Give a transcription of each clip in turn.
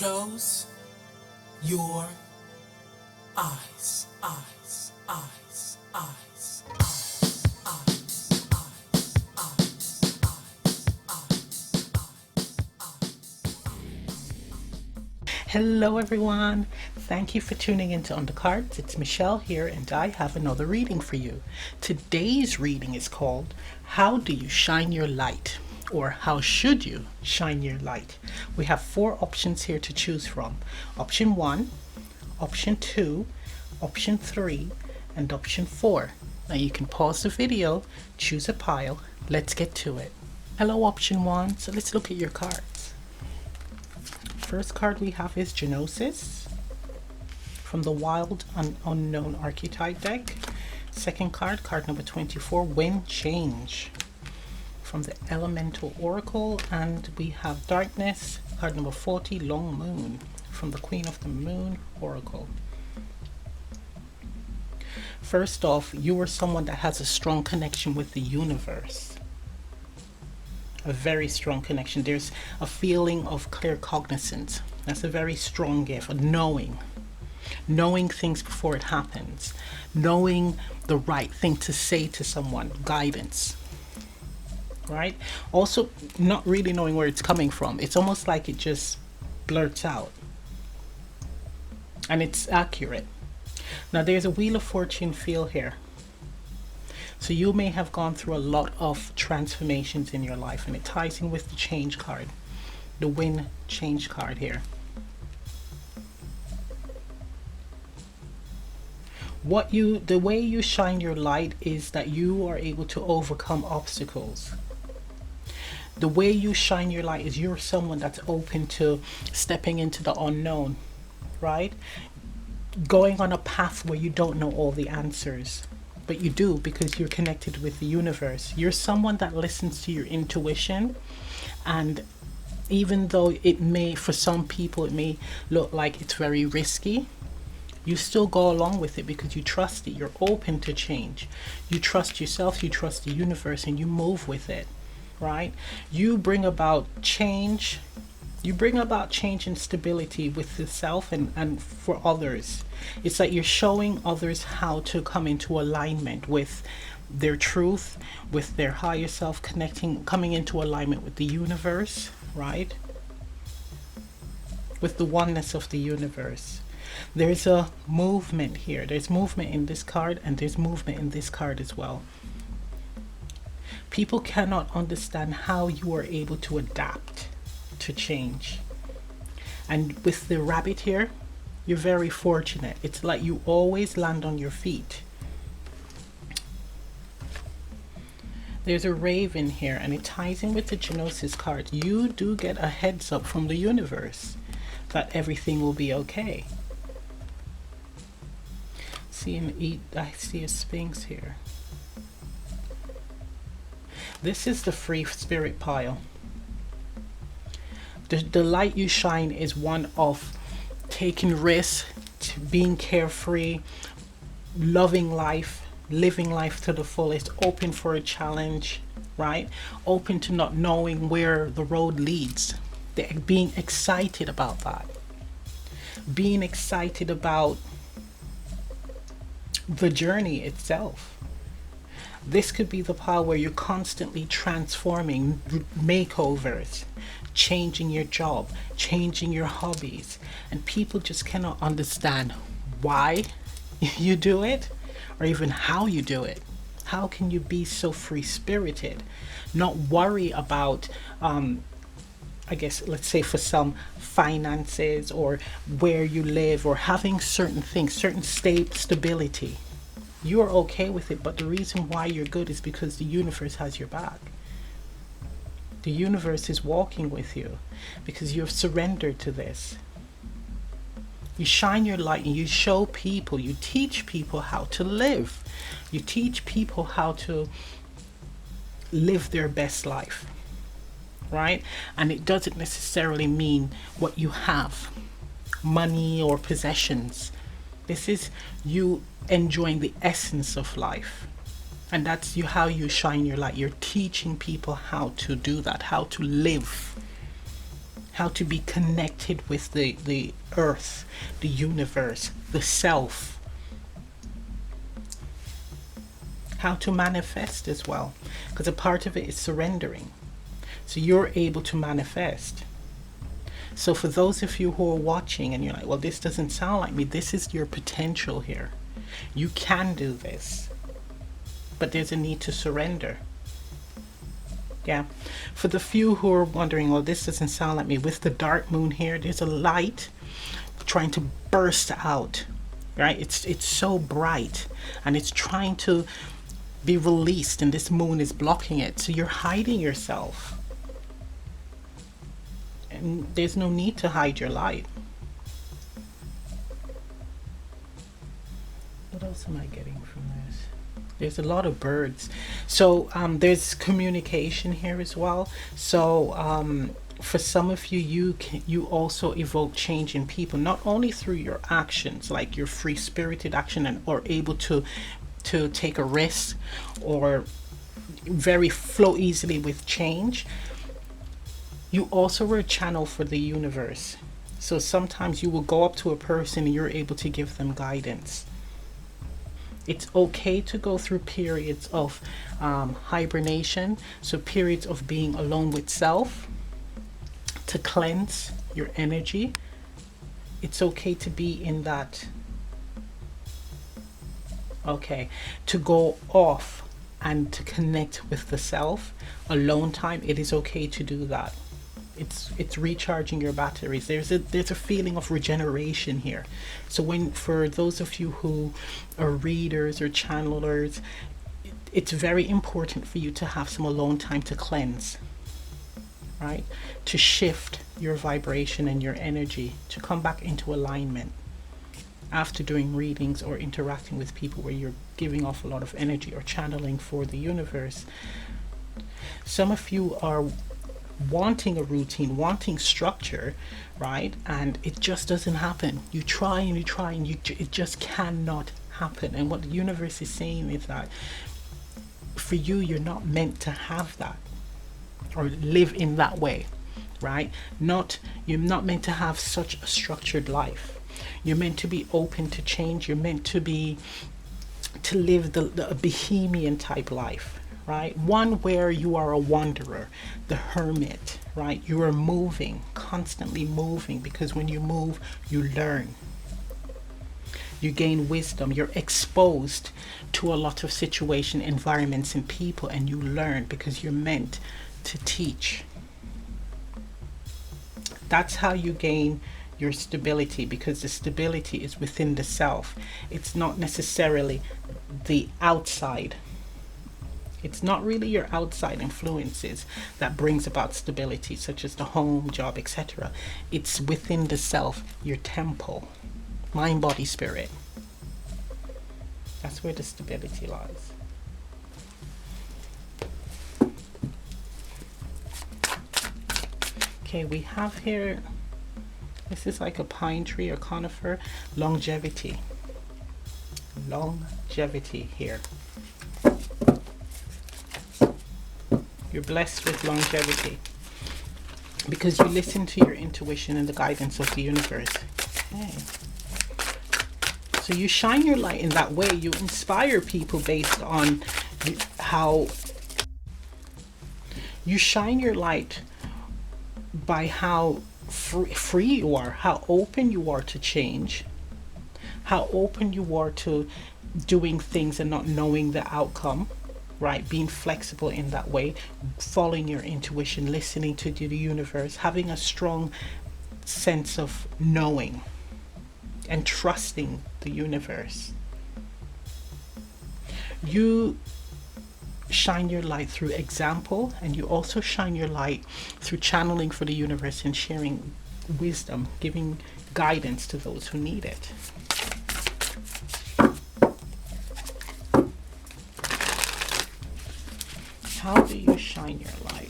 Close your eyes, eyes, eyes, eyes, eyes, eyes, eyes, eyes. Hello everyone. Thank you for tuning into Undercards. It's Michelle here and I have another reading for you. Today's reading is called How Do You Shine Your Light? Or how should you shine your light? We have 4 options here to choose from. Option 1, option 2, option 3, and option 4. Now you can pause the video, choose a pile. Let's get to it. Hello option 1. So let's look at your cards. First card we have is Genosis from the Wild and Unknown Archetype deck. Second card, card number 24, Wind Change from the Elemental Oracle, and we have Darkness, card number 40, Long Moon from the Queen of the Moon Oracle. First off, you are someone that has a strong connection with the universe. A very strong connection. There's a feeling of clear cognizance. That's a very strong gift, a knowing things before it happens, knowing the right thing to say to someone, guidance. Right? Also, not really knowing where it's coming from. It's almost like it just blurts out. And it's accurate. Now, there's a Wheel of Fortune feel here. So you may have gone through a lot of transformations in your life, and it ties in with the change card. The Wind Change card here. The way you shine your light is that you are able to overcome obstacles. The way you shine your light is you're someone that's open to stepping into the unknown, right? Going on a path where you don't know all the answers, but you do because you're connected with the universe. You're someone that listens to your intuition, and even though it may, for some people, it may look like it's very risky, you still go along with it because you trust it. You're open to change. You trust yourself, you trust the universe, and you move with it. Right? You bring about change. You bring about change and stability with yourself and for others. It's like you're showing others how to come into alignment with their truth, with their higher self, coming into alignment with the universe, right? With the oneness of the universe. There's a movement here. There's movement in this card, and there's movement in this card as well. People cannot understand how you are able to adapt to change. And with the rabbit here, you're very fortunate. It's like you always land on your feet. There's a raven here, and it ties in with the Genosis card. You do get a heads up from the universe that everything will be okay. I see a Sphinx here. This is the free spirit pile. The light you shine is one of taking risks, being carefree, loving life, living life to the fullest, open for a challenge, right? Open to not knowing where the road leads. Being excited about that. Being excited about the journey itself. This could be the pile where you're constantly transforming, makeovers, changing your job, changing your hobbies, and people just cannot understand why you do it or even how you do it. How can you be so free-spirited, not worry about, I guess, let's say for some, finances or where you live or having certain things, certain stability. You're okay with it, but the reason why you're good is because the universe has your back. The universe is walking with you because you've surrendered to this. You shine your light and you show people, you teach people how to live. You teach people how to live their best life, right? And it doesn't necessarily mean what you have, money or possessions. This is you enjoying the essence of life. And that's how you shine your light. You're teaching people how to do that, how to live, how to be connected with the earth, the universe, the self, how to manifest as well, because a part of it is surrendering. So you're able to manifest. So for those of you who are watching and you're like, well, this doesn't sound like me, this is your potential here. You can do this, but there's a need to surrender. Yeah. For the few who are wondering, well, this doesn't sound like me, with the dark moon here, there's a light trying to burst out, right? It's so bright and it's trying to be released, and this moon is blocking it. So you're hiding yourself. And there's no need to hide your light. What else am I getting from this? There's a lot of birds. So there's communication here as well. So for some of you, you also evoke change in people, not only through your actions, like your free-spirited action, and or able to take a risk, or very flow easily with change. You also are a channel for the universe. So sometimes you will go up to a person and you're able to give them guidance. It's okay to go through periods of hibernation, so periods of being alone with self, to cleanse your energy. It's okay to be in that. Okay, to go off and to connect with the self. Alone time, it is okay to do that. It's recharging your batteries. There's a feeling of regeneration here. So for those of you who are readers or channelers, it's very important for you to have some alone time to cleanse, right? To shift your vibration and your energy, to come back into alignment after doing readings or interacting with people where you're giving off a lot of energy or channeling for the universe. Some of you are wanting a routine, wanting structure, right? And it just doesn't happen. You try and you try and it just cannot happen. And what the universe is saying is that for you, you're not meant to have that or live in that way, right? You're not meant to have such a structured life. You're meant to be open to change. You're meant to live the bohemian type life, right? One where you are a wanderer, the hermit, right? You are moving, constantly moving, because when you move, you learn. You gain wisdom. You're exposed to a lot of situation, environments, and people, and you learn because you're meant to teach. That's how you gain your stability, because the stability is within the self. It's not necessarily the outside. It's not really your outside influences that brings about stability, such as the home, job, etc. It's within the self, your temple, mind, body, spirit. That's where the stability lies. Okay, we have here, this is like a pine tree or conifer, longevity. Longevity here. You're blessed with longevity because you listen to your intuition and the guidance of the universe. Okay. So you shine your light in that way. You inspire people based on how you shine your light, by how free you are, how open you are to change, how open you are to doing things and not knowing the outcome, right? Being flexible in that way, following your intuition, listening to the universe, having a strong sense of knowing and trusting the universe. You shine your light through example, and you also shine your light through channeling for the universe and sharing wisdom, giving guidance to those who need it. How do you shine your light?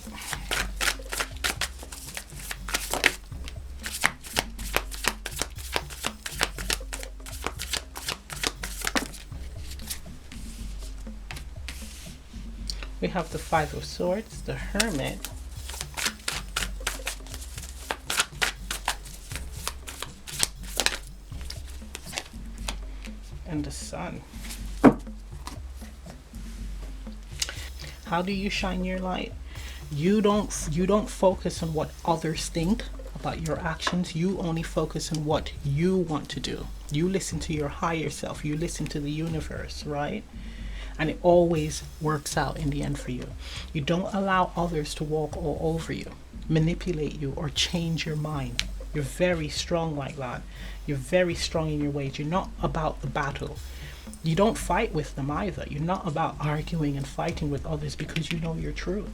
We have the Five of Swords, the Hermit, and the sun. How do you shine your light? You don't focus on what others think about your actions. You only focus on what you want to do. You listen to your higher self. You listen to the universe, right? And it always works out in the end for you. You don't allow others to walk all over you, manipulate you, or change your mind. You're very strong like that. You're very strong in your ways. You're not about the battle. You don't fight with them either. You're not about arguing and fighting with others because you know your truth,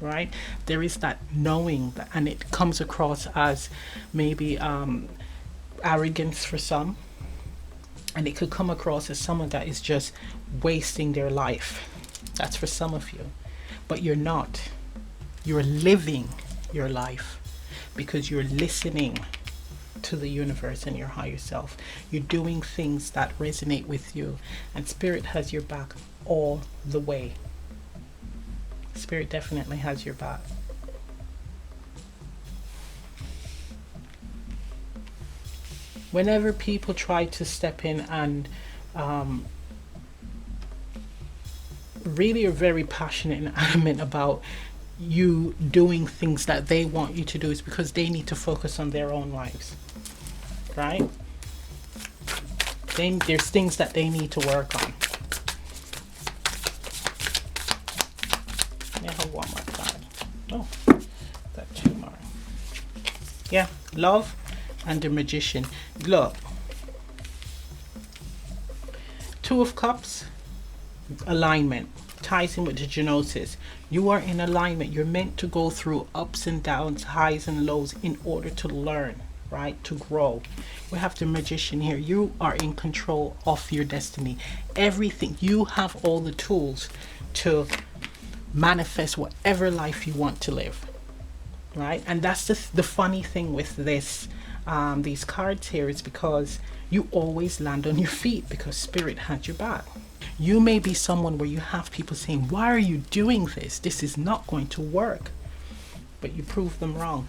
right? There is that knowing that, and it comes across as maybe arrogance for some, and it could come across as someone that is just wasting their life. That's for some of you, but you're not. You're living your life because you're listening to the universe and your higher self. You're doing things that resonate with you, and spirit has your back all the way. Spirit definitely has your back. Whenever people try to step in and really are very passionate and adamant about you doing things that they want you to do, is because they need to focus on their own lives, right? There's things that they need to work on. Yeah, I have one more card. Oh, that two more. Yeah, love and the magician. Look, Two of Cups, alignment, ties in with the genosis. You are in alignment. You're meant to go through ups and downs, highs and lows in order to learn, right? To grow. We have the magician here. You are in control of your destiny. Everything. You have all the tools to manifest whatever life you want to live, right? And that's the funny thing with this these cards here, is because you always land on your feet because spirit had your back. You may be someone where you have people saying, why are you doing this? This is not going to work. But you prove them wrong.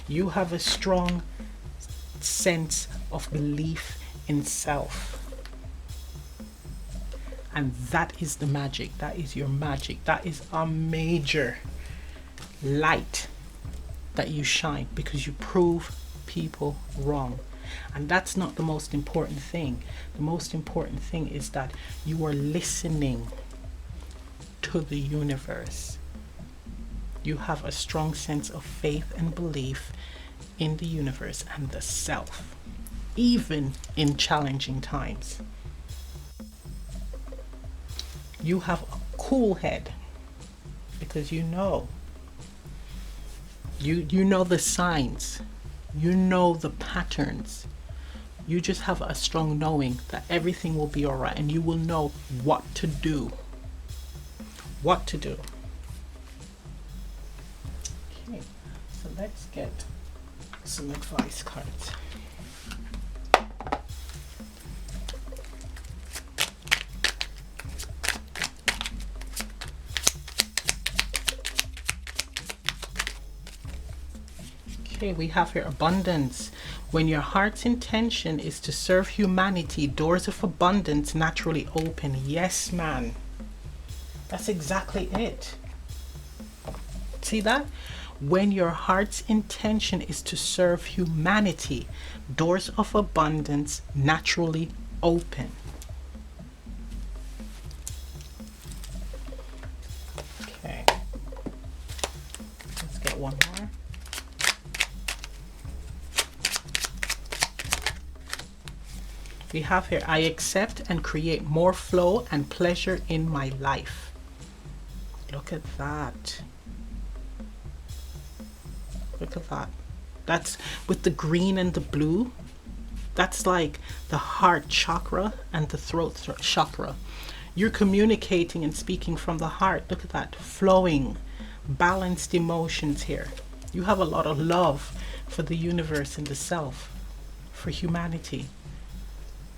You have a strong sense of belief in self. And that is the magic. That is your magic. That is a major light that you shine, because you prove people wrong. And that's not the most important thing. The most important thing is that you are listening to the universe. You have a strong sense of faith and belief in the universe and the self, even in challenging times. You have a cool head because you know the signs, you know the patterns. You just have a strong knowing that everything will be all right, and you will know what to do. What to do. Okay, so let's get some advice cards. Okay, we have here abundance. When your heart's intention is to serve humanity, doors of abundance naturally open. Yes, man. That's exactly it. See that? When your heart's intention is to serve humanity, doors of abundance naturally open. Okay. Let's get one more. We have here, I accept and create more flow and pleasure in my life. Look at that. Look at that. That's with the green and the blue. That's like the heart chakra and the throat chakra. You're communicating and speaking from the heart. Look at that. Flowing, balanced emotions here. You have a lot of love for the universe and the self, for humanity.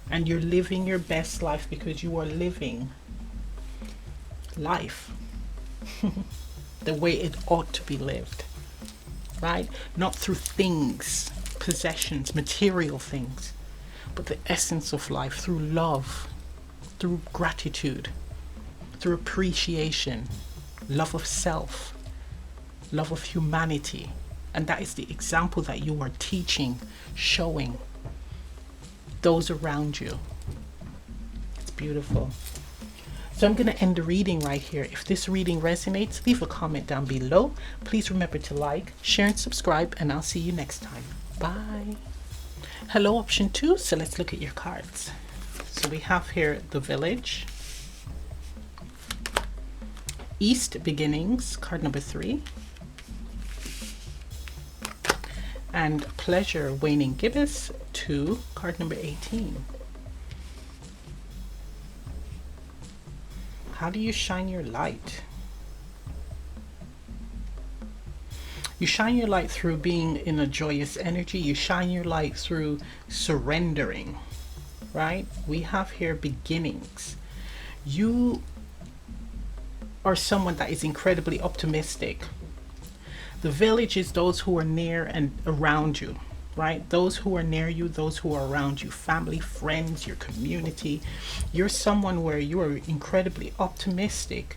And you're living your best life because you are living life the way it ought to be lived, right? Not through things, possessions, material things, but the essence of life through love, through gratitude, through appreciation, love of self, love of humanity. And that is the example that you are teaching, showing those around you. It's beautiful. So I'm going to end the reading right here. If this reading resonates, leave a comment down below. Please remember to like, share, and subscribe, and I'll see you next time. Bye. Hello, option 2. So let's look at your cards. So we have here the Village, East Beginnings, card number 3, and Pleasure, Waning Gibbous, 2, card number 18. How do you shine your light? You shine your light through being in a joyous energy. You shine your light through surrendering, right? We have here beginnings. You are someone that is incredibly optimistic. The Village is those who are near and around you, right? Those who are near you, those who are around you, family, friends, your community. You're someone where you are incredibly optimistic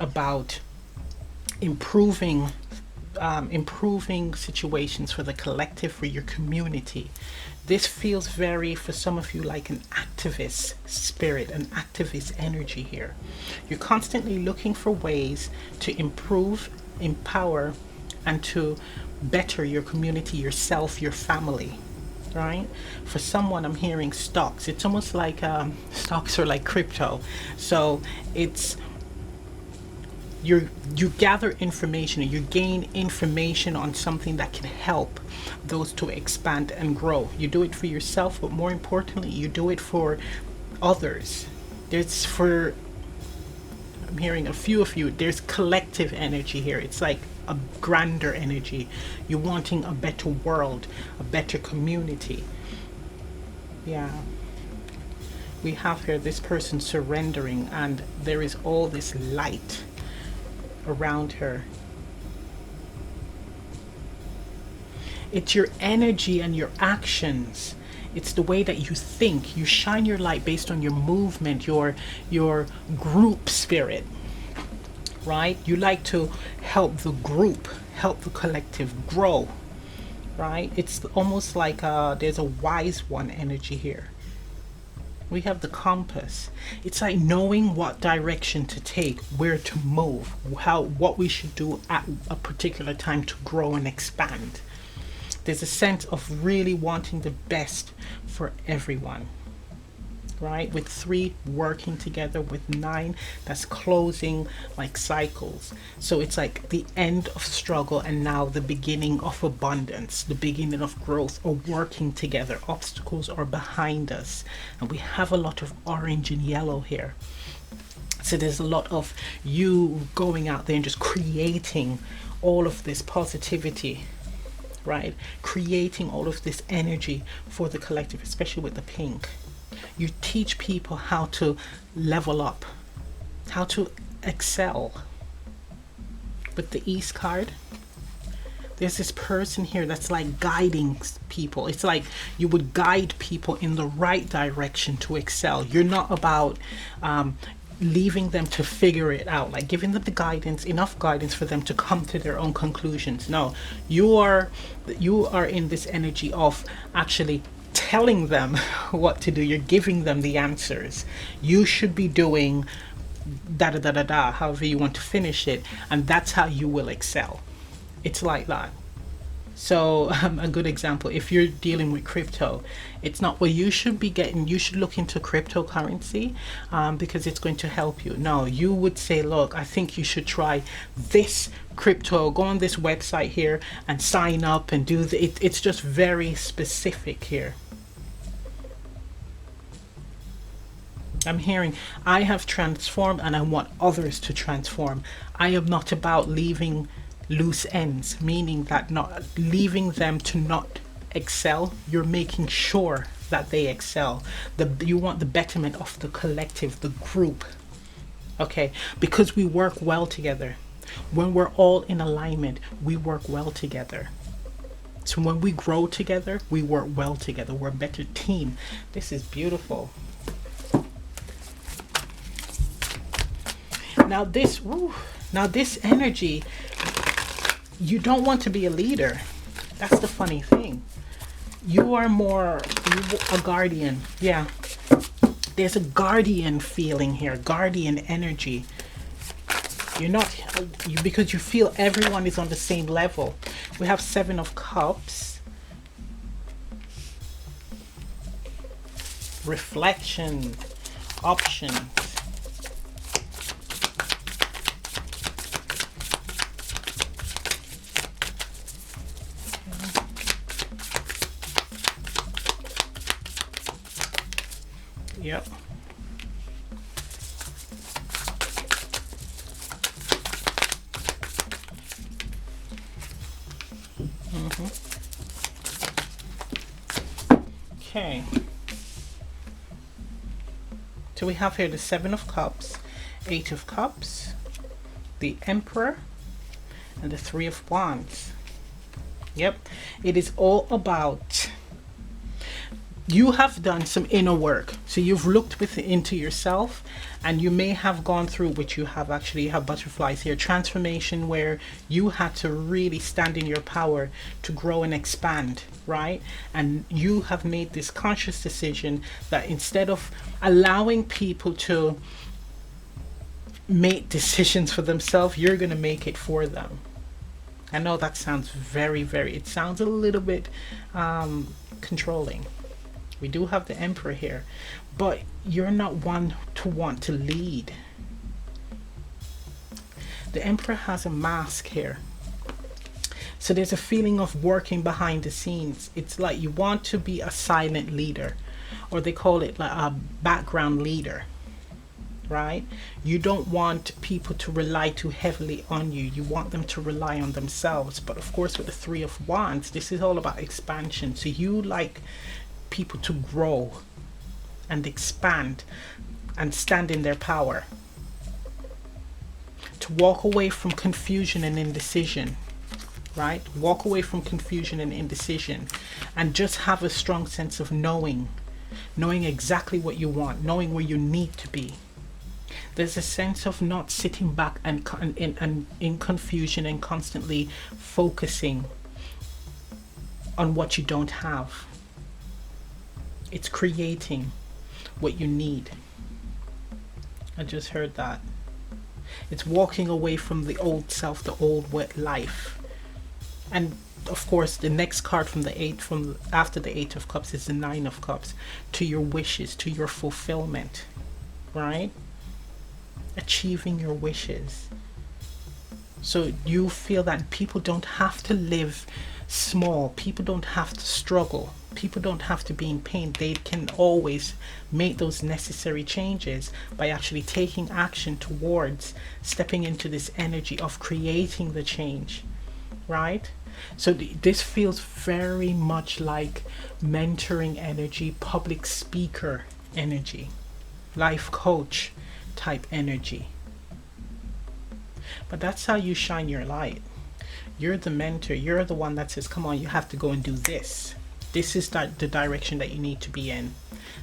about improving situations for the collective, for your community. This feels very, for some of you, like an activist spirit, an activist energy here. You're constantly looking for ways to improve, empower, and to better your community, yourself, your family, right? For someone, I'm hearing stocks. It's almost like stocks are like crypto. So it's you gather information, you gain information on something that can help those to expand and grow. You do it for yourself, but more importantly, you do it for others. I'm hearing a few of you, there's collective energy here. It's like a grander energy. You're wanting a better world, a better community. Yeah. We have here this person surrendering, and there is all this light around her. It's your energy and your actions. It's the way that you think. You shine your light based on your movement, your group spirit, right? You like to help the group, help the collective grow, right? It's almost like there's a wise one energy here. We have the compass. It's like knowing what direction to take, where to move, what we should do at a particular time to grow and expand. There's a sense of really wanting the best for everyone, right? With 3 working together, with 9 that's closing like cycles. So it's like the end of struggle and now the beginning of abundance, the beginning of growth, or working together. Obstacles are behind us, and we have a lot of orange and yellow here. So there's a lot of you going out there and just creating all of this positivity, right? Creating all of this energy for the collective, especially with the pink. You teach people how to level up, how to excel. With the East card, there's this person here that's like guiding people. It's like you would guide people in the right direction to excel. You're not about leaving them to figure it out, like giving them the guidance, enough guidance for them to come to their own conclusions. No, you are in this energy of actually telling them what to do. You're giving them the answers. You should be doing da da da da da, however you want to finish it, and that's how you will excel. It's like that. So a good example, if you're dealing with crypto, it's not, well, you should be getting, you should look into cryptocurrency because it's going to help you. No, you would say, look, I think you should try this crypto, go on this website here and sign up and do it's just very specific here. I'm hearing, I have transformed and I want others to transform. I am not about leaving loose ends, meaning that not leaving them to not excel. You're making sure that they excel. You want the betterment of the collective, the group. Okay, because we work well together. When we're all in alignment, we work well together. So when we grow together, we work well together. We're a better team. This is beautiful. Now this, now this energy, you don't want to be a leader. That's the funny thing. You are more a guardian. Yeah. There's a guardian feeling here, guardian energy. You're not, because you feel everyone is on the same level. We have 7 of Cups. Reflection. Options. Yep. Okay. So we have here the 7 of Cups, 8 of Cups, the Emperor, and the 3 of Wands. Yep. It is all about, you have done some inner work. So you've looked into yourself, and you may have gone through, which you have actually, you have butterflies here, transformation, where you had to really stand in your power to grow and expand, right? And you have made this conscious decision that instead of allowing people to make decisions for themselves, you're going to make it for them. I know that sounds it sounds a little bit controlling. We do have the Emperor here, but you're not one to want to lead. The Emperor has a mask here. So there's a feeling of working behind the scenes. It's like you want to be a silent leader, or they call it like a background leader, right? You don't want people to rely too heavily on you. You want them to rely on themselves. But of course, with the 3 of Wands, this is all about expansion. So you like people to grow and expand and stand in their power, to walk away from confusion and indecision, right? Walk away from confusion and indecision, and just have a strong sense of knowing exactly what you want, knowing where you need to be. There's a sense of not sitting back and in confusion and constantly focusing on what you don't have. It's creating what you need. I just heard that. It's walking away from the old self, the old wet life. And of course, the next card from the 8, from after the 8 of Cups, is the 9 of Cups. To your wishes, to your fulfillment, right? Achieving your wishes. So you feel that people don't have to live small. People don't have to struggle. People don't have to be in pain. They can always make those necessary changes by actually taking action towards stepping into this energy of creating the change, right? So this feels very much like mentoring energy, public speaker energy, life coach type energy. But that's how you shine your light. You're the mentor. You're the one that says, come on, you have to go and do this. This is the direction that you need to be in.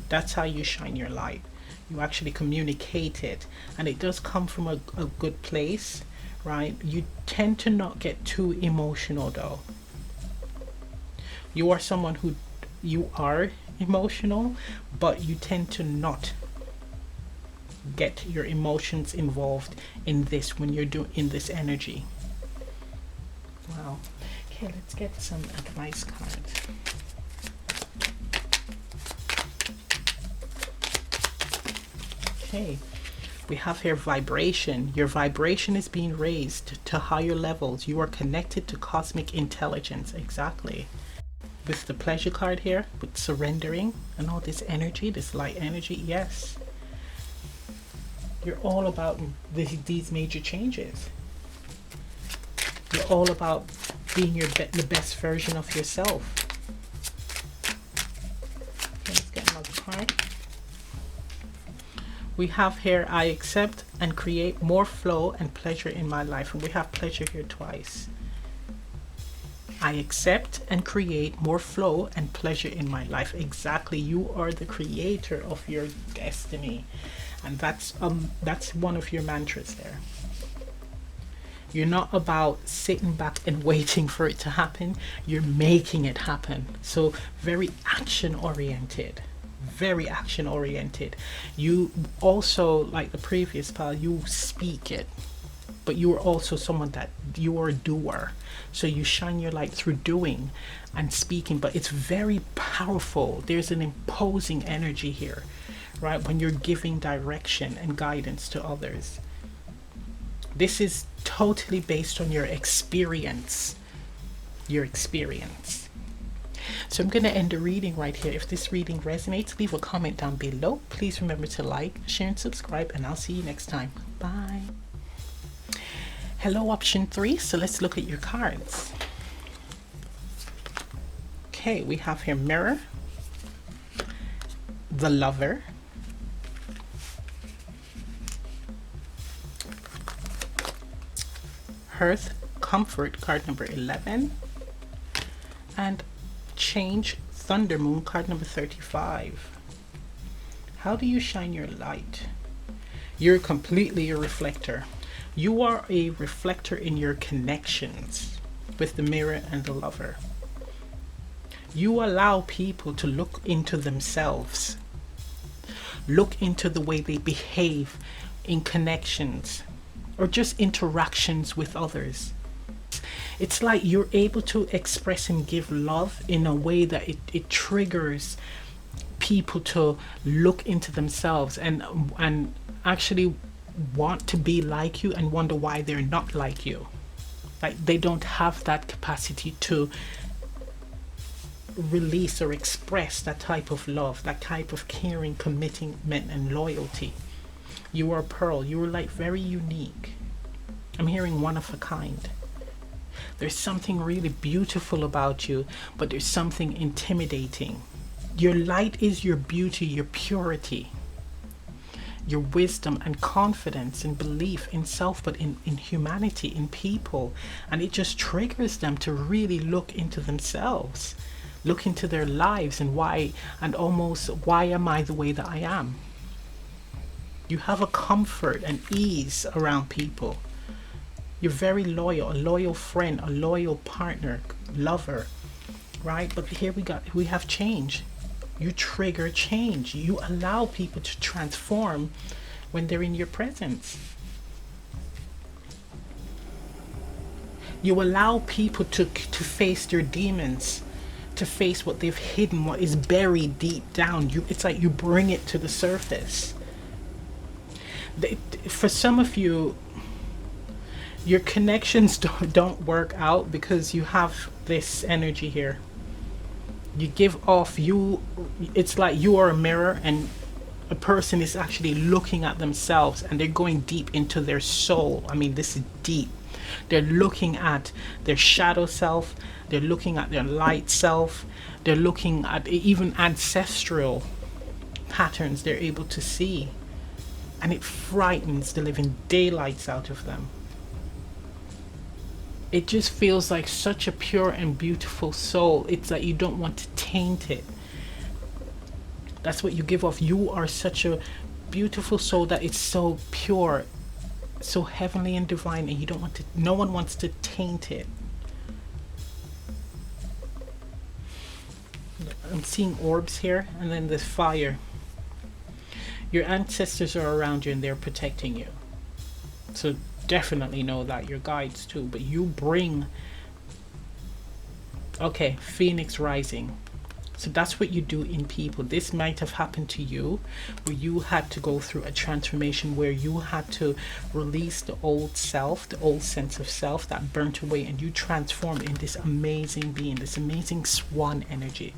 That's how you shine your light. You actually communicate it. And it does come from a good place, right? You tend to not get too emotional though. You are someone who, you are emotional, but you tend to not get your emotions involved in this when you're in this energy. Wow. Okay, let's get some advice cards. Okay, we have here vibration. Your vibration is being raised to higher levels. You are connected to cosmic intelligence. Exactly. With the pleasure card here, with surrendering and all this energy, this light energy, yes. You're all about these major changes. You're all about being the best version of yourself. Okay, let's get another card. We have here, I accept and create more flow and pleasure in my life. And we have pleasure here twice. I accept and create more flow and pleasure in my life. Exactly. You are the creator of your destiny. And that's one of your mantras there. You're not about sitting back and waiting for it to happen. You're making it happen. So very action oriented. Very action oriented. You also, like the previous pal, you speak it. But you are also someone that you are a doer. So you shine your light through doing and speaking, but it's very powerful. There's an imposing energy here, right? When you're giving direction and guidance to others. This is totally based on your experience. Your experience. So I'm going to end the reading right here. If this reading resonates, leave a comment down below. Please remember to like, share, and subscribe, and I'll see you next time. Bye. Hello, option 3. So let's look at your cards. Okay, we have here Mirror, the Lover, Hearth, Comfort, card number 11, and Change, Thunder Moon, card number 35. How do you shine your light? You're completely a reflector. You are a reflector in your connections with the Mirror and the Lover. You allow people to look into themselves, look into the way they behave in connections or just interactions with others. It's like you're able to express and give love in a way that it triggers people to look into themselves and actually want to be like you and wonder why they're not like you. Like they don't have that capacity to release or express that type of love, that type of caring, commitment, and loyalty. You are a pearl. You are like very unique. I'm hearing one of a kind. There's something really beautiful about you, but there's something intimidating. Your light is your beauty, your purity, your wisdom and confidence and belief in self, but in humanity, in people. And it just triggers them to really look into themselves, look into their lives and why am I the way that I am? You have a comfort and ease around people. You're very loyal, a loyal friend, a loyal partner, lover, right? But here we have change. You trigger change. You allow people to transform when they're in your presence. You allow people to face their demons, to face what they've hidden, what is buried deep down. It's like you bring it to the surface. For some of you, your connections don't work out because you have this energy here. You give off, it's like you are a mirror and a person is actually looking at themselves and they're going deep into their soul. I mean, this is deep. They're looking at their shadow self. They're looking at their light self. They're looking at even ancestral patterns they're able to see. And it frightens the living daylights out of them. It just feels like such a pure and beautiful soul. It's like you don't want to taint it. That's what you give off. You are such a beautiful soul that it's so pure, so heavenly and divine, and you don't want to, no one wants to taint it. I'm seeing orbs here, and then there's fire. Your ancestors are around you and they're protecting you. So definitely know that, your guides too, but you bring, okay, Phoenix rising. So that's what you do in people. This might have happened to you, where you had to go through a transformation, where you had to release the old self, the old sense of self that burnt away, and you transformed in this amazing being, this amazing swan energy,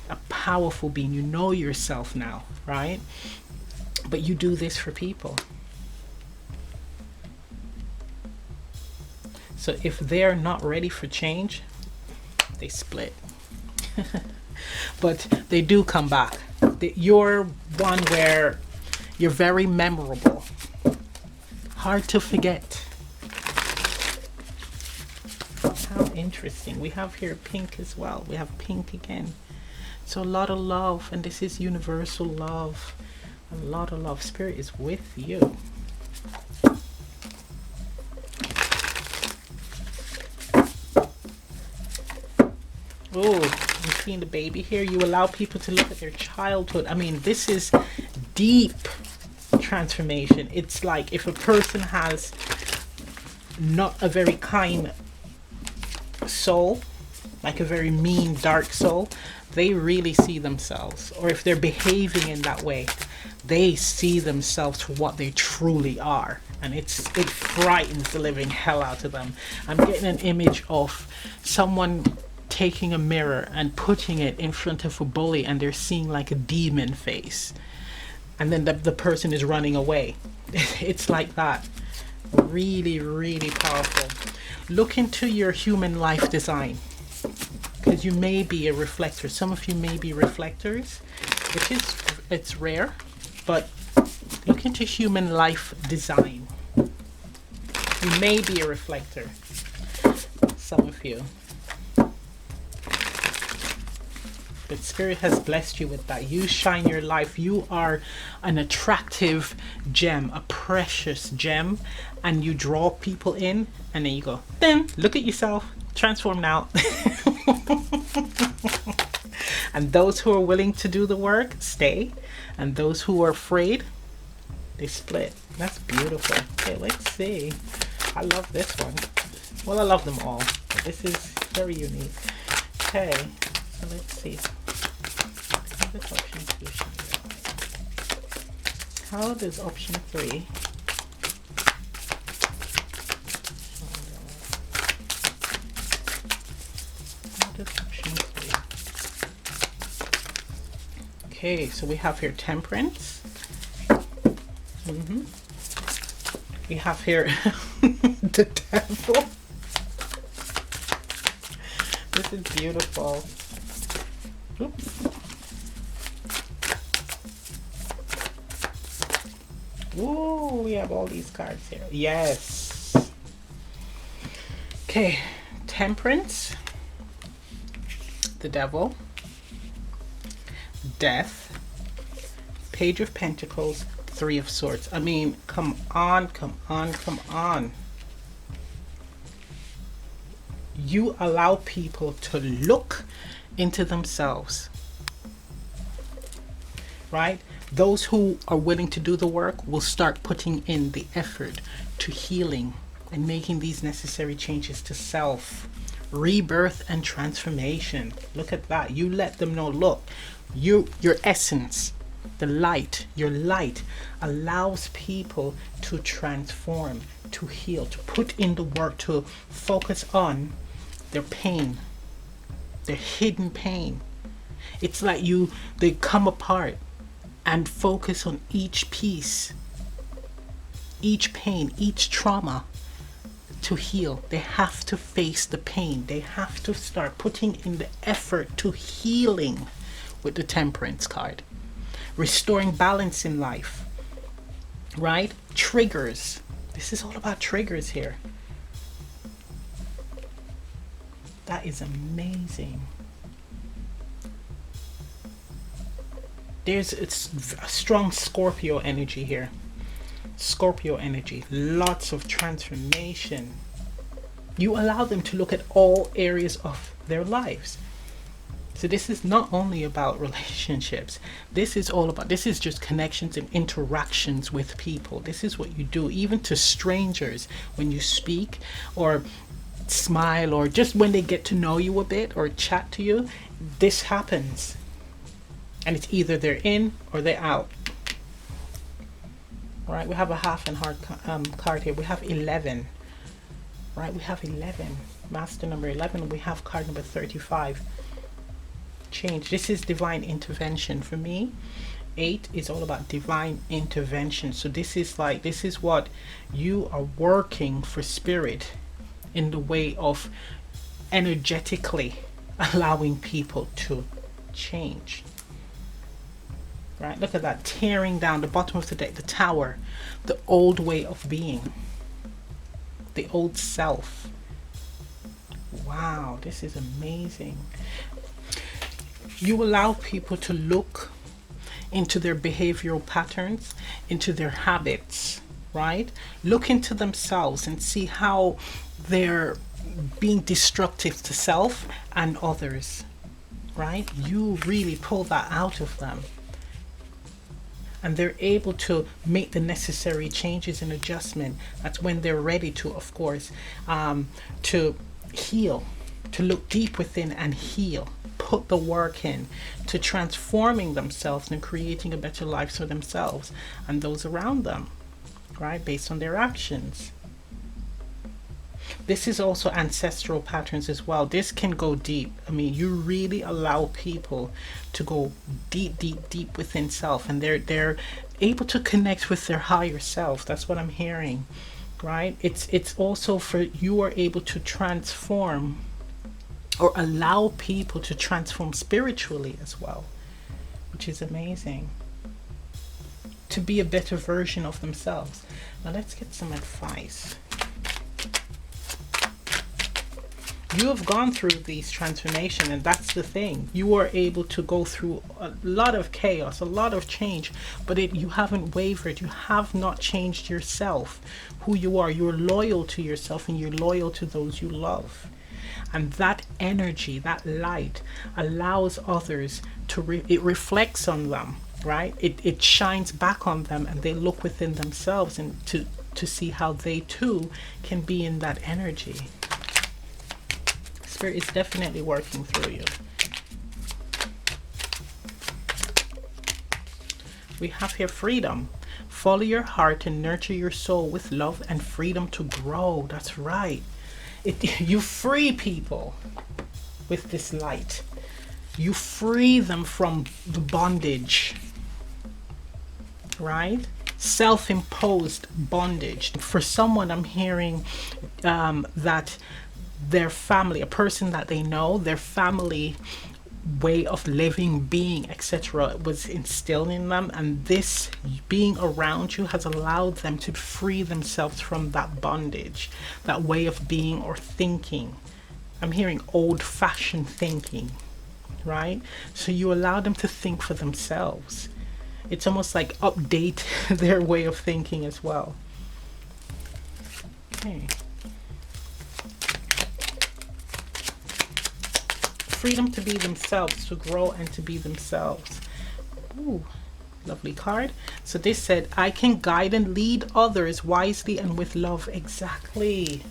a powerful being. You know yourself now, right? But you do this for people. So if they're not ready for change, they split. But they do come back. You're one where you're very memorable, hard to forget. How interesting. We have here pink as well. We have pink again. So a lot of love, and this is universal love. A lot of love. Spirit is with you. Oh, I'm seeing the baby here. You allow people to look at their childhood. I mean, this is deep transformation. It's like if a person has not a very kind soul, like a very mean, dark soul, they really see themselves. Or if they're behaving in that way, they see themselves for what they truly are. And it frightens the living hell out of them. I'm getting an image of someone taking a mirror and putting it in front of a bully, and they're seeing like a demon face, and then the person is running away. It's like that. Really, really powerful. Look into your human life design, because you may be a reflector. Some of you may be reflectors, which is, it's rare, but look into human life design. You may be a reflector, some of you. But Spirit has blessed you with that. You shine your life. You are an attractive gem, a precious gem, and you draw people in, and then you go, then look at yourself, transform now. And those who are willing to do the work stay, and those who are afraid, they split. That's beautiful. Okay, let's see. I love this one. Well, I love them all, but this is very unique. Okay, so let's see. How does option 3 Okay, so we have here temperance. We have here the devil. This is beautiful. Oops. Ooh, we have all these cards here. Yes. Okay, temperance, the devil, death, page of pentacles, 3 of swords. I mean, come on, come on, come on. You allow people to look into themselves, right? Those who are willing to do the work will start putting in the effort to healing and making these necessary changes to self, rebirth and transformation. Look at that. You let them know, look, your essence, the light, your light allows people to transform, to heal, to put in the work, to focus on their pain, their hidden pain. It's like they come apart and focus on each piece, each pain, each trauma to heal. They have to face the pain. They have to start putting in the effort to healing with the temperance card. Restoring balance in life, right? Triggers. This is all about triggers here. That is amazing. There's a strong Scorpio energy here. Scorpio energy. Lots of transformation. You allow them to look at all areas of their lives. So this is not only about relationships. This is just connections and interactions with people. This is what you do, even to strangers, when you speak or smile, or just when they get to know you a bit or chat to you. This happens. And it's either they're in or they're out. All right, we have a half and hard card here. We have 11. Right, we have 11. Master number 11. We have card number 35. Change. This is divine intervention. For me, 8 is all about divine intervention. So this is what you are working for spirit in the way of energetically allowing people to change. Right, look at that, tearing down the bottom of the deck, the tower, the old way of being, the old self. Wow, this is amazing. You allow people to look into their behavioral patterns, into their habits, right? Look into themselves and see how they're being destructive to self and others, right? You really pull that out of them. And they're able to make the necessary changes and adjustment. That's when they're ready to, of course, to heal, to look deep within and heal, put the work in to transforming themselves and creating a better life for themselves and those around them, right? Based on their actions. This is also ancestral patterns as well. This can go deep. I mean, you really allow people to go deep, deep, deep within self, and they're able to connect with their higher self. That's what I'm hearing, right? It's also for you are able to transform or allow people to transform spiritually as well, which is amazing. To be a better version of themselves. Now let's get some advice. You have gone through these transformation, and that's the thing. You are able to go through a lot of chaos, a lot of change, but you haven't wavered. You have not changed yourself, who you are. You're loyal to yourself and you're loyal to those you love. And that energy, that light allows others to, it reflects on them, right? It shines back on them, and they look within themselves and to see how they too can be in that energy. Spirit is definitely working through you. We have here freedom. Follow your heart and nurture your soul with love and freedom to grow. That's right. You free people with this light. You free them from the bondage, right? Self-imposed bondage. For someone, I'm hearing that their family, a person that they know, their family way of living, being, etc., was instilled in them, and this being around you has allowed them to free themselves from that bondage, that way of being or thinking. I'm hearing old-fashioned thinking, right? So you allow them to think for themselves. It's almost like update their way of thinking as well. Okay. Freedom to be themselves, to grow and to be themselves. Ooh, lovely card. So this said, I can guide and lead others wisely and with love. Exactly.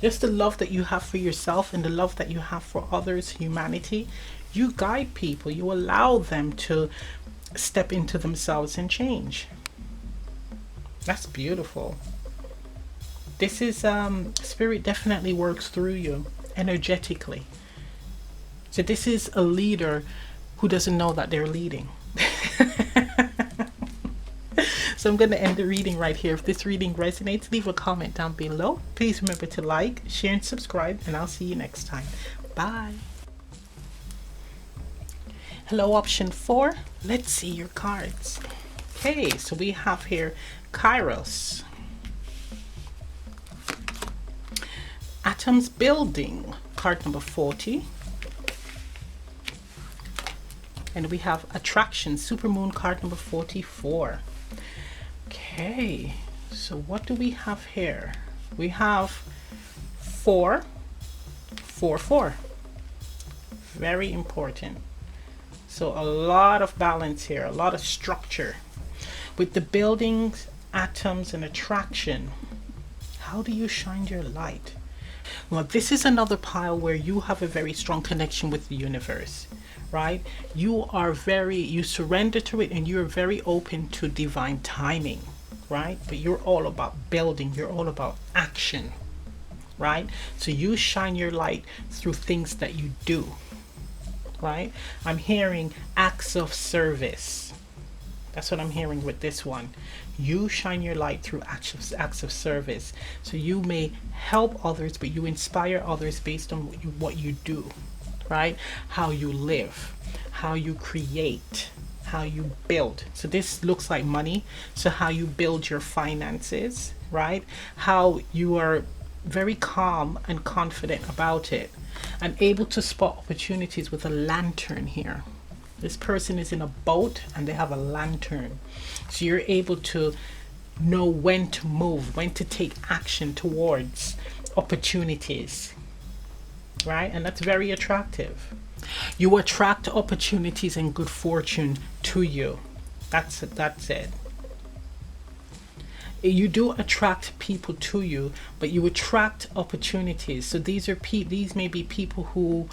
Just the love that you have for yourself and the love that you have for others, humanity. You guide people. You allow them to step into themselves and change. That's beautiful. This is, Spirit definitely works through you energetically. So this is a leader who doesn't know that they're leading. So I'm going to end the reading right here. If this reading resonates, leave a comment down below. Please remember to like, share, and subscribe, and I'll see you next time. Bye. Hello, option 4. Let's see your cards. Okay, so we have here Kairos. Atoms building, card number 40. And we have attraction, supermoon, card number 44. Okay, so what do we have here? We have 4, 4, 4. Very important. So a lot of balance here, a lot of structure. With the buildings, atoms, and attraction, how do you shine your light? Well, this is another pile where you have a very strong connection with the universe, right? You surrender to it, and you're very open to divine timing, right? But you're all about building, you're all about action, right? So you shine your light through things that you do, right? I'm hearing acts of service. That's what I'm hearing with this one. You shine your light through acts of service. So you may help others, but you inspire others based on what you do, right? How you live, how you create, how you build. So this looks like money. So how you build your finances, right? How you are very calm and confident about it, and able to spot opportunities with a lantern here. This person is in a boat and they have a lantern. So you're able to know when to move, when to take action towards opportunities, right? And that's very attractive. You attract opportunities and good fortune to you. That's it. You do attract people to you, but you attract opportunities. So these may be people who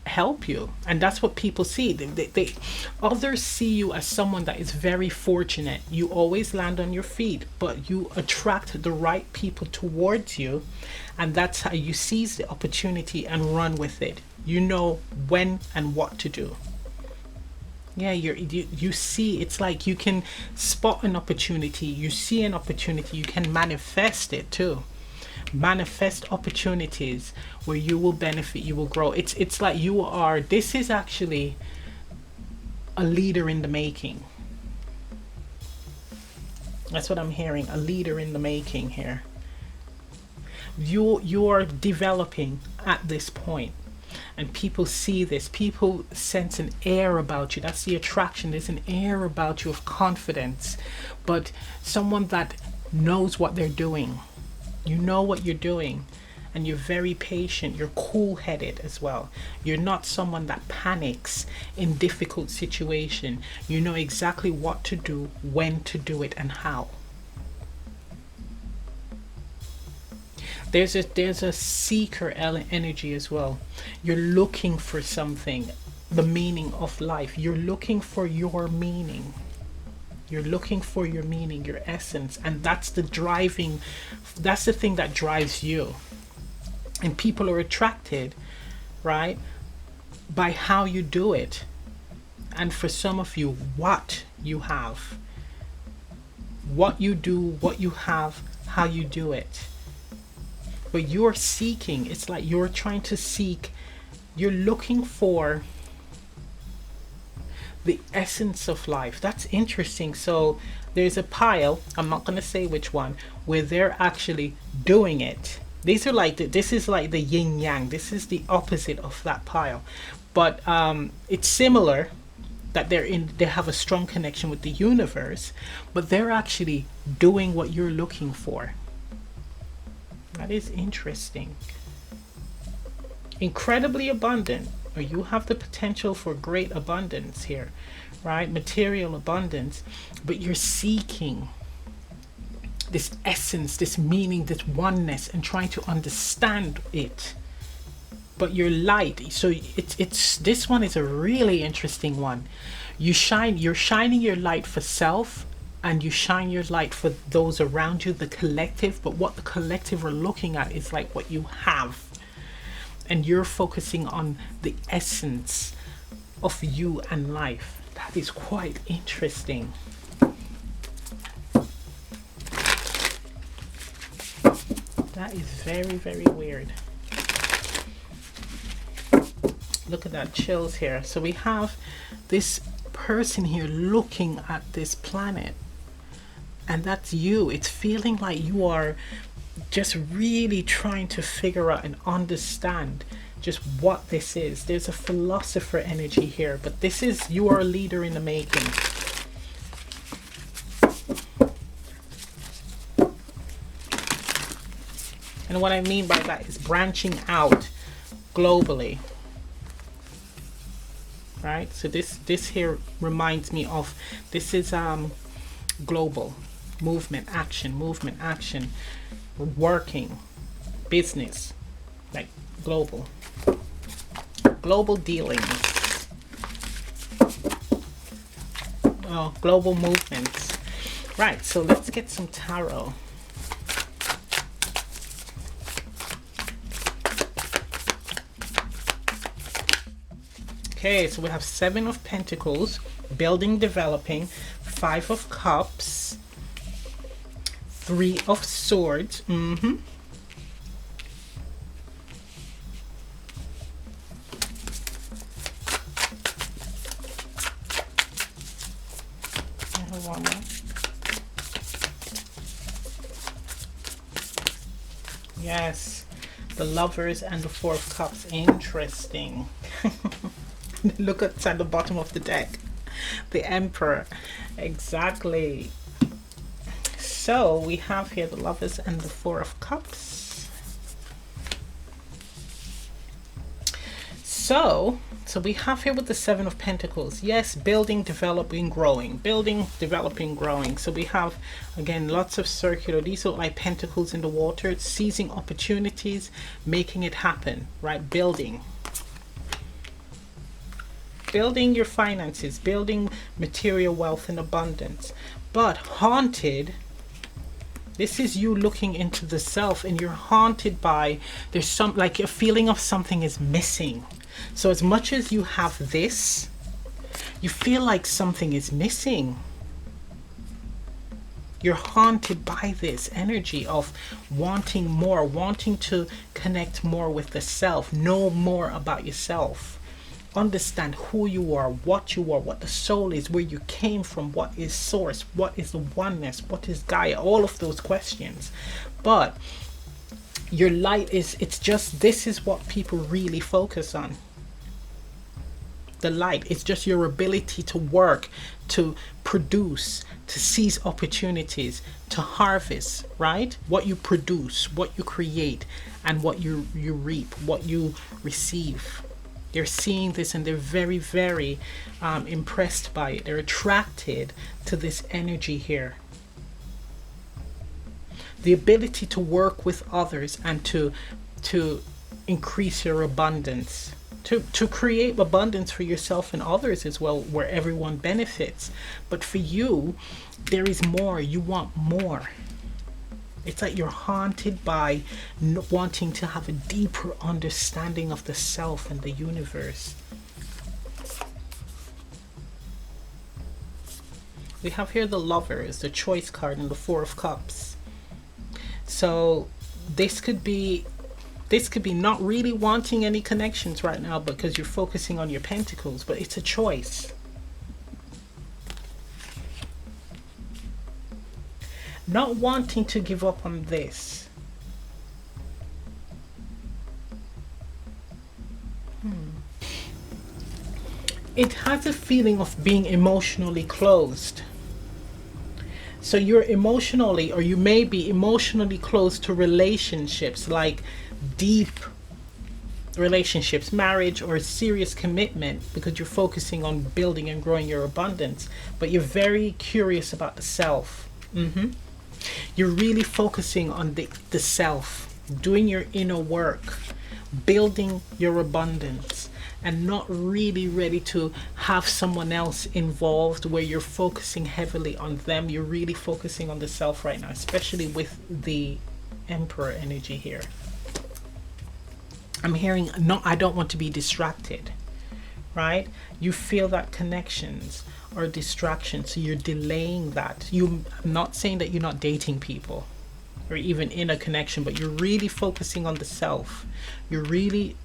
help you, and that's what people see. They others see you as someone that is very fortunate. You always land on your feet, but you attract the right people towards you, and that's how you seize the opportunity and run with it. You know when and what to do. Yeah, you see, it's like you can spot an opportunity, you see an opportunity, you can manifest it too. Manifest opportunities where you will benefit, you will grow. It's like this is actually a leader in the making. That's what I'm hearing, a leader in the making here. You are developing at this point. And people see this, people sense an air about you. That's the attraction. There's an air about you of confidence, but someone that knows what they're doing. You know what you're doing, and you're very patient. You're cool-headed as well. You're not someone that panics in difficult situation. You know exactly what to do, when to do it, and how. There's a seeker energy as well. You're looking for something, the meaning of life. You're looking for your meaning. You're looking for your meaning, your essence, and that's the thing that drives you. And people are attracted, right, by how you do it. And for some of you, what you have, what you do, what you have, how you do it. But you're seeking, it's like you're trying to seek, you're looking for the essence of life. That's interesting. So there's a pile, I'm not going to say which one, where they're actually doing it. These are like this is like the yin yang. This is the opposite of that pile. But it's similar that they have a strong connection with the universe, but they're actually doing what you're looking for. That is interesting. Incredibly abundant, or you have the potential for great abundance here, right? Material abundance, but you're seeking this essence, this meaning, this oneness, and trying to understand it. But you're light, so it's this one is a really interesting one. You're shining your light for self, and you shine your light for those around you, the collective. But what the collective are looking at is like what you have, and you're focusing on the essence of you and life. That is quite interesting. That is very, very weird. Look at that, chills here. So we have this person here looking at this planet, and that's you. It's feeling like you are just really trying to figure out and understand just what this is. There's a philosopher energy here, but this is, you are a leader in the making. And what I mean by that is branching out globally. Right? So this here reminds me of, this is global movement, action, working, business, like global dealings, global movements. Right, so let's get some tarot. Okay, so we have 7 of Pentacles, building, developing, 5 of Cups, 3 of Swords. Yes. The Lovers and the Four of Cups. Interesting. Look at the bottom of the deck. The Emperor. Exactly. So we have here the Lovers and the Four of Cups. So we have here with the Seven of Pentacles. Yes, building, developing, growing. Building, developing, growing. So we have, again, lots of circular. These are like pentacles in the water. Seizing opportunities, making it happen, right? Building. Building your finances, building material wealth and abundance. But haunted, this is you looking into the self, and you're haunted by, there's some, like a feeling of something is missing. So as much as you have this, you feel like something is missing. You're haunted by this energy of wanting more, wanting to connect more with the self, know more about yourself, understand who you are, what the soul is, where you came from, what is source, what is the oneness, what is Gaia, all of those questions. But your light is, it's just, this is what people really focus on. The light, it's just your ability to work, to produce, to seize opportunities, to harvest, right? What you produce, what you create, and what you reap, what you receive. They're seeing this and they're very, very impressed by it. They're attracted to this energy here. The ability to work with others and to increase your abundance. To create abundance for yourself and others as well, where everyone benefits. But for you, there is more. You want more. It's like you're haunted by wanting to have a deeper understanding of the self and the universe. We have here the Lovers, the Choice card, and the Four of Cups. So this could be not really wanting any connections right now because you're focusing on your pentacles, but it's a choice. Not wanting to give up on this. It has a feeling of being emotionally closed. So you're emotionally, or you may be emotionally close to relationships, like deep relationships, marriage, or a serious commitment, because you're focusing on building and growing your abundance, but you're very curious about the self. You're really focusing on the self, doing your inner work, building your abundance, and not really ready to have someone else involved where you're focusing heavily on them. You're really focusing on the self right now, especially with the Emperor energy here. I'm hearing, no, I don't want to be distracted, right? You feel that connections or distraction, so you're delaying that. I'm not saying that you're not dating people or even in a connection, but you're really focusing on the self. You're really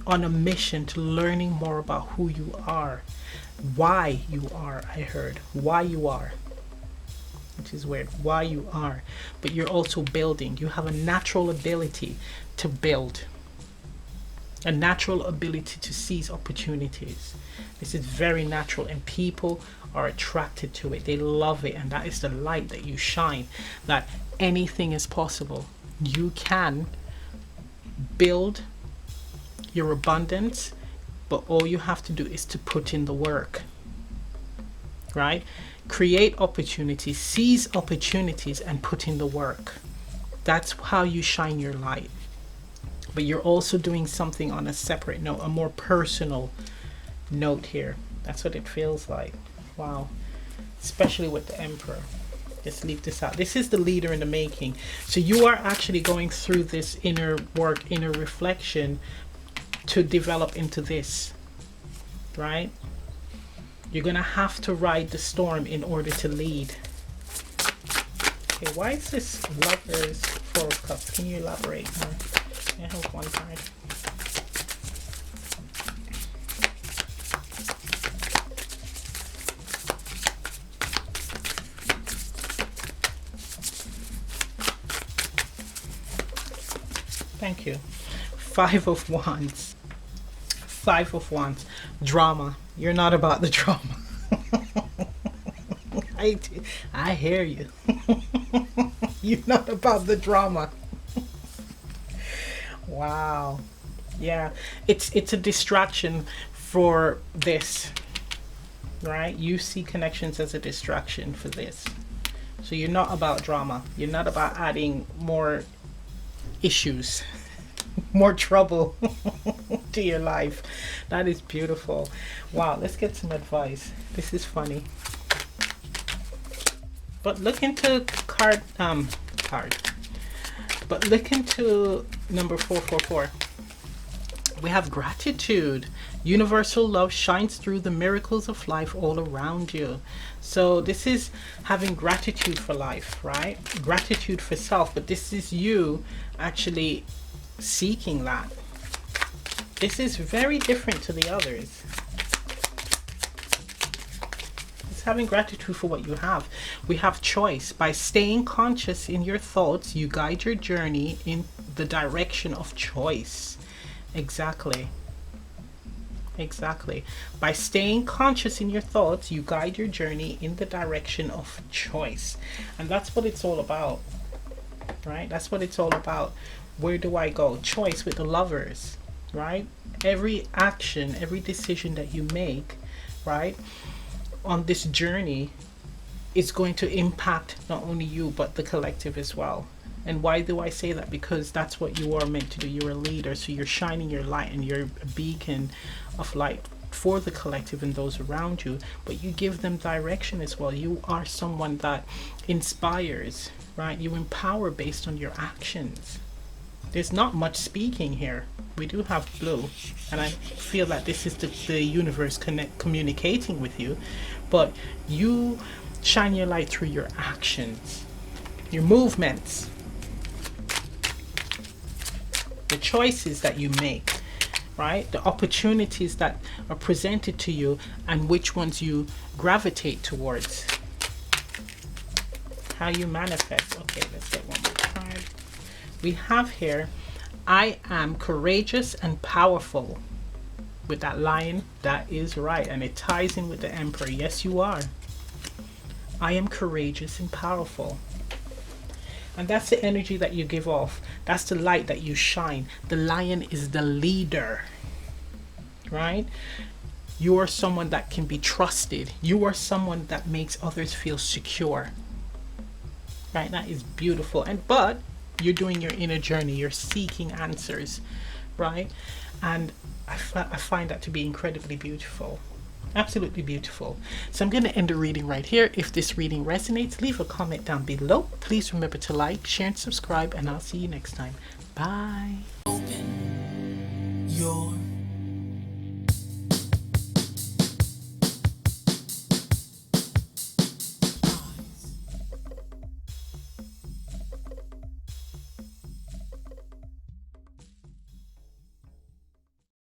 on a mission to learning more about who you are, why you are. I heard why you are, which is weird, why you are. But you're also building. You have a natural ability to build, a natural ability to seize opportunities. This is very natural, and people are attracted to it. They love it, and that is the light that you shine, that anything is possible. You can build your abundance, but all you have to do is to put in the work, right? Create opportunities, seize opportunities, and put in the work. That's how you shine your light. But you're also doing something on a separate note, a more personal note here. That's what it feels like. Wow. Especially with the Emperor. Just leave this out. This is the leader in the making. So you are actually going through this inner work, inner reflection to develop into this, right? You're going to have to ride the storm in order to lead. Okay, why is this Lovers, Four of Cups? Can you elaborate more? I have one card. Thank you. Five of Wands. Five of Wands. Drama. You're not about the drama. I hear you. You're not about the drama. Wow. Yeah. It's a distraction for this. Right? You see connections as a distraction for this. So you're not about drama. You're not about adding more issues, more trouble to your life. That is beautiful. Wow, let's get some advice. This is funny. But look into But look into number 444. We have gratitude. Universal love shines through the miracles of life all around you. So this is having gratitude for life, right? Gratitude for self, but this is you actually seeking that. This is very different to the others. It's having gratitude for what you have. We have choice. By staying conscious in your thoughts, you guide your journey in the direction of choice. Exactly. Exactly. By staying conscious in your thoughts, you guide your journey in the direction of choice. And that's what it's all about. Right? That's what it's all about. Where do I go? Choice with the Lovers. Right? Every action, every decision that you make, right, on this journey is going to impact not only you, but the collective as well. And why do I say that? Because that's what you are meant to do. You're a leader, so you're shining your light and you're a beacon of light for the collective and those around you, but you give them direction as well. You are someone that inspires, right? You empower based on your actions. There's not much speaking here. We do have blue, and I feel that this is the universe communicating with you, but you shine your light through your actions, your movements, the choices that you make, right? The opportunities that are presented to you and which ones you gravitate towards. How you manifest. Okay, let's get one more card. We have here, I am courageous and powerful. With that lion, that is right. And it ties in with the Emperor. Yes, you are. I am courageous and powerful. And that's the energy that you give off. That's the light that you shine. The lion is the leader, right? You are someone that can be trusted. You are someone that makes others feel secure, right? That is beautiful. But you're doing your inner journey. You're seeking answers, right? And I find that to be incredibly beautiful. Absolutely beautiful. So I'm going to end the reading right here. If this reading resonates, leave a comment down below. Please remember to like, share, and subscribe, and I'll see you next time. Bye. Open your